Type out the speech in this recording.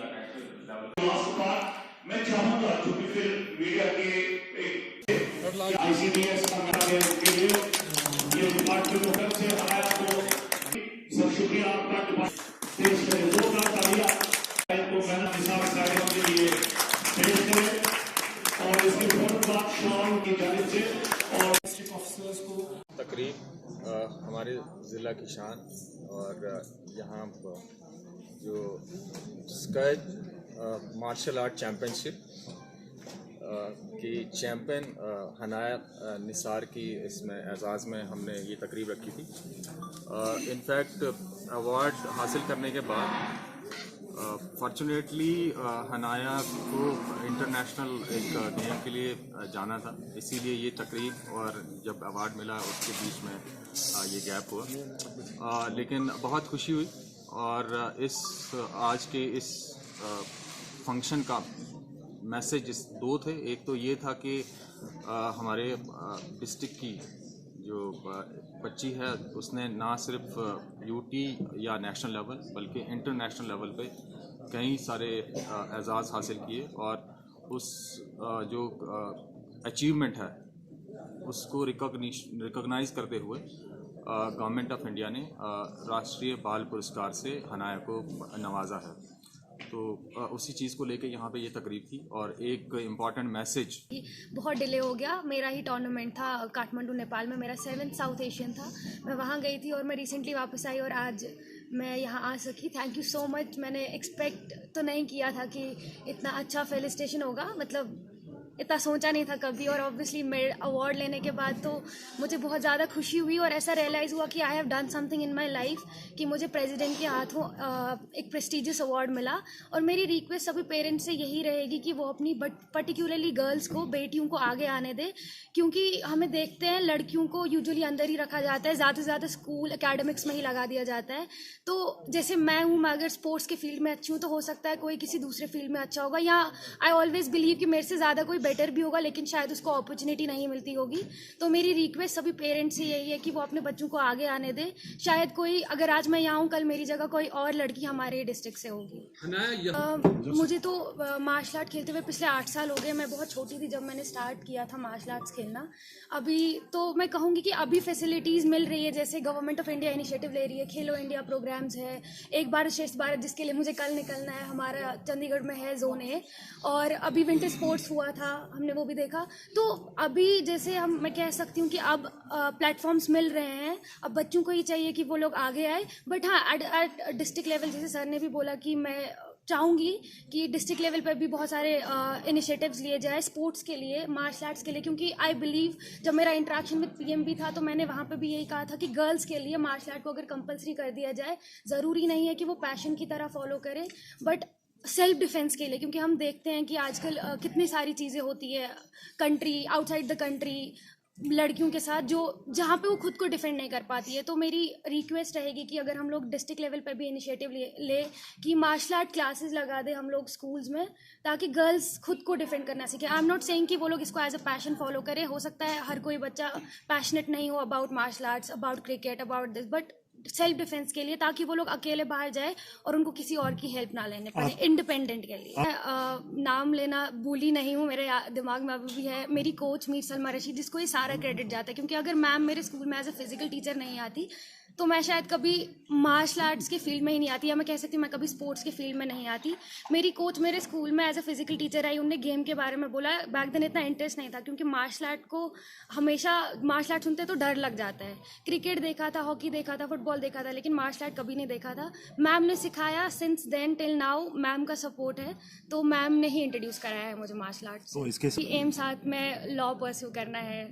या national level. मैं चाहूंगा क्योंकि फिर मीडिया के आईसीडीएस के लिए ये डिपार्टमेंट की तरफ से हमारा को सब शुक्रिया आपका डिपार्टमेंट देश के लोगों का तालियां को मैंने निसार साहब के लिए पेश करें और इसके बहुत बात शान की जानिब से और डिस्ट्रिक्ट ऑफिसर्स को तकरीब हमारे ज़िला की शान और यहाँ जो स्काई मार्शल आर्ट चैम्पियनशिप की चैम्पियन हनाया निसार की इसमें एजाज़ में हमने ये तकरीब रखी थी। इनफैक्ट अवार्ड हासिल करने के बाद फॉर्चुनेटली हनाया को इंटरनेशनल एक गेम के लिए जाना था, इसीलिए ये तकरीब और जब अवार्ड मिला उसके बीच में ये गैप हुआ। लेकिन बहुत खुशी हुई और आज के इस फंक्शन का मैसेज दो थे। एक तो ये था कि हमारे डिस्ट्रिक्ट की जो बच्ची है उसने ना सिर्फ यूटी या नेशनल लेवल बल्कि इंटरनेशनल लेवल पे कई सारे एजाज़ हासिल किए और उस जो अचीवमेंट है उसको रिकॉग्नाइज करते हुए गवर्नमेंट ऑफ इंडिया ने राष्ट्रीय बाल पुरस्कार से हनाया को नवाजा है। तो उसी चीज़ को लेके यहाँ पे ये तकरीब थी और एक इम्पॉर्टेंट मैसेज। बहुत डिले हो गया, मेरा ही टूर्नामेंट था काठमांडू नेपाल में, मेरा 7th साउथ एशियन था। मैं वहाँ गई थी और मैं रिसेंटली वापस आई और आज मैं यहाँ आ सकी। Thank you so much. मैंने एक्सपेक्ट तो नहीं किया था कि इतना अच्छा फेलिसिटेशन होगा, मतलब इतना सोचा नहीं था कभी। और ऑब्वियसली मेरे अवार्ड लेने के बाद तो मुझे बहुत ज़्यादा खुशी हुई और ऐसा रियलाइज़ हुआ कि I have done something in my life कि मुझे प्रेसिडेंट के हाथों एक प्रेस्टिजियस अवार्ड मिला। और मेरी रिक्वेस्ट सभी पेरेंट्स से यही रहेगी कि वो अपनी पर्टिकुलरली गर्ल्स को, बेटियों को आगे आने दें, क्योंकि हमें देखते हैं लड़कियों को यूजुअली अंदर ही रखा जाता है, ज़्यादा से ज़्यादा स्कूल एकेडमिक्स में ही लगा दिया जाता है। तो जैसे मैं हूँ, मैं अगर स्पोर्ट्स के फील्ड में अच्छी हूँ तो हो सकता है कोई किसी दूसरे फील्ड में अच्छा होगा, या आई ऑलवेज बिलीव कि मेरे से ज़्यादा कोई बेटर भी होगा लेकिन शायद उसको अपॉर्चुनिटी नहीं मिलती होगी। तो मेरी रिक्वेस्ट सभी पेरेंट्स से यही है कि वो अपने बच्चों को आगे आने दें। शायद कोई, अगर आज मैं यहाँ हूँ कल मेरी जगह कोई और लड़की हमारे डिस्ट्रिक्ट से होगी। मुझे तो मार्शल आर्ट खेलते हुए पिछले 8 साल हो गए। मैं बहुत छोटी थी जब मैंने स्टार्ट किया था मार्शल आर्ट्स खेलना। अभी तो मैं कहूँगी कि अभी फैसिलिटीज़ मिल रही है, जैसे गवर्नमेंट ऑफ इंडिया इनिशिएटिव ले रही है, खेलो इंडिया प्रोग्राम्स है, एक भारत श्रेष्ठ भारत जिसके लिए मुझे कल निकलना है, हमारा चंडीगढ़ में है जोन ए। और अभी विंटर स्पोर्ट्स हुआ था, हमने वो भी देखा। तो अभी जैसे मैं कह सकती हूँ कि अब प्लेटफॉर्म्स मिल रहे हैं, अब बच्चों को ही चाहिए कि वो लोग आगे आए। बट हाँ, एट डिस्ट्रिक्ट लेवल जैसे सर ने भी बोला कि मैं चाहूँगी कि डिस्ट्रिक्ट लेवल पर भी बहुत सारे इनिशिएटिव्स लिए जाए स्पोर्ट्स के लिए, मार्शल आर्ट्स के लिए, क्योंकि आई बिलीव जब मेरा इंटरेक्शन विद पीएम भी था तो मैंने वहाँ पे भी यही कहा था कि गर्ल्स के लिए मार्शल आर्ट को अगर कंपलसरी कर दिया जाए, ज़रूरी नहीं है कि वो पैशन की तरह फॉलो करें, बट सेल्फ डिफेंस के लिए, क्योंकि हम देखते हैं कि आजकल कितनी सारी चीज़ें होती है कंट्री, आउटसाइड द कंट्री, लड़कियों के साथ जो जहाँ पे वो खुद को डिफेंड नहीं कर पाती है। तो मेरी रिक्वेस्ट रहेगी कि अगर हम लोग डिस्ट्रिक्ट लेवल पे भी इनिशिएटिव ले कि मार्शल आर्ट क्लासेस लगा दे हम लोग स्कूल्स में, ताकि गर्ल्स खुद को डिफेंड करना सीखे। आई एम नॉट सेइंग कि वो लोग इसको एज अ पैशन फॉलो करें, हो सकता है हर कोई बच्चा पैशनेट नहीं हो about martial arts, about cricket, about this, but self defence के लिए, ताकि वो लोग अकेले बाहर जाए और उनको किसी और की हेल्प ना लेने पड़े, इंडिपेंडेंट के लिए। मैं नाम लेना भूली नहीं हूँ, मेरे दिमाग में अभी भी है मेरी कोच मीर सलमा रशीद, जिसको ये सारा क्रेडिट जाता है, क्योंकि अगर मैम मेरे स्कूल में एज अ फिजिकल टीचर नहीं आती तो मैं शायद कभी मार्शल आर्ट्स के फील्ड में ही नहीं आती, या मैं कह सकती हूँ मैं कभी स्पोर्ट्स के फील्ड में नहीं आती। मेरी कोच मेरे स्कूल में एज अ फिजिकल टीचर आई, उन्होंने गेम के बारे में बोला। बैक देन इतना इंटरेस्ट नहीं था, क्योंकि मार्शल आर्ट को हमेशा मार्शल आर्ट सुनते तो डर लग जाता है। क्रिकेट देखा था, हॉकी देखा था, फुटबॉल देखा था, लेकिन मार्शल आर्ट कभी नहीं देखा था। मैम ने सिखाया, since then till now ma'am का सपोर्ट है, तो मैम ने ही इंट्रोड्यूस कराया है मुझे मार्शल आर्ट्स। तो इसके एम साथ में लॉ परस्यू करना है,